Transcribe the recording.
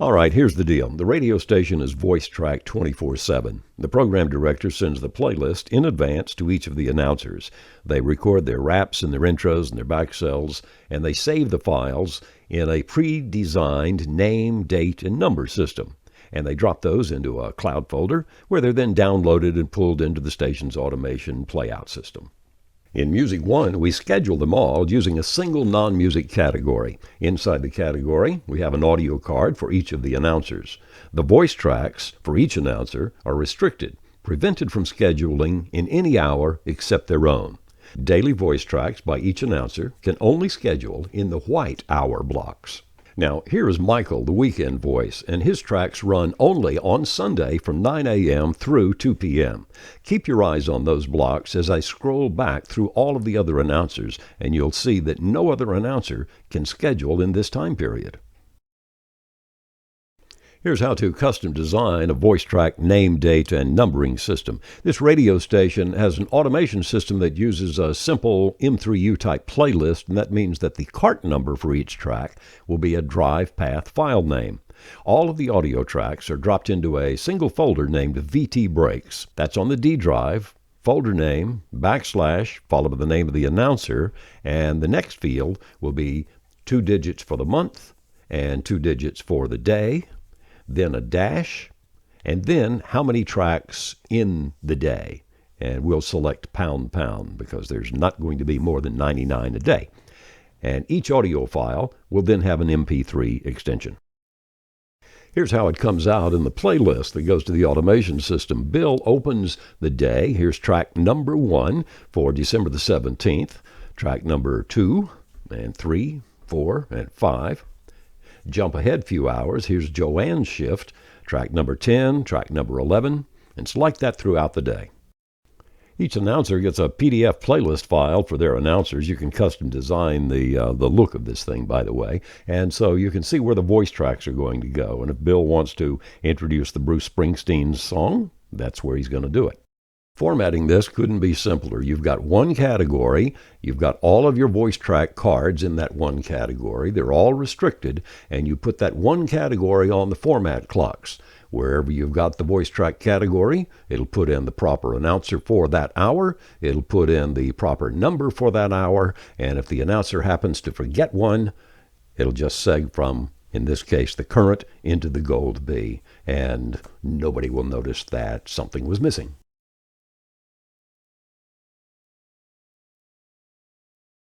All right, here's the deal. The radio station is voice tracked 24/7. The program director sends the playlist in advance to each of the announcers. They record their raps and their intros and their backsells, and they save the files in a pre-designed name, date, and number system. And they drop those into a cloud folder where they're then downloaded and pulled into the station's automation playout system. In Music One, we schedule them all using a single non-music category. Inside the category, we have an audio card for each of the announcers. The voice tracks for each announcer are restricted, prevented from scheduling in any hour except their own. Daily voice tracks by each announcer can only schedule in the white hour blocks. Now, here is Michael, the weekend voice, and his tracks run only on Sunday from 9 a.m. through 2 p.m. Keep your eyes on those blocks as I scroll back through all of the other announcers, and you'll see that no other announcer can schedule in this time period. Here's how to custom design a voice track name, date, and numbering system. This radio station has an automation system that uses a simple M3U type playlist, and that means that the cart number for each track will be a drive path file name. All of the audio tracks are dropped into a single folder named VT Breaks. That's on the D drive, folder name, / followed by the name of the announcer, and the next field will be 2 digits for the month and 2 digits for the day, then a dash, and then how many tracks in the day. And we'll select pound because there's not going to be more than 99 a day. And each audio file will then have an MP3 extension. Here's how it comes out in the playlist that goes to the automation system. Bill opens the day. Here's track number 1 for December the 17th, track number 2 and 3, 4, and 5. Jump ahead a few hours. Here's Joanne's shift, track number 10, track number 11, and it's like that throughout the day. Each announcer gets a PDF playlist file for their announcers. You can custom design the look of this thing, by the way, and so you can see where the voice tracks are going to go. And if Bill wants to introduce the Bruce Springsteen song, that's where he's going to do it. Formatting this couldn't be simpler. You've got one category, you've got all of your voice track cards in that one category. They're all restricted, and you put that one category on the format clocks. Wherever you've got the voice track category, it'll put in the proper announcer for that hour, it'll put in the proper number for that hour, and if the announcer happens to forget one, it'll just seg from, in this case, the current into the gold B, and nobody will notice that something was missing.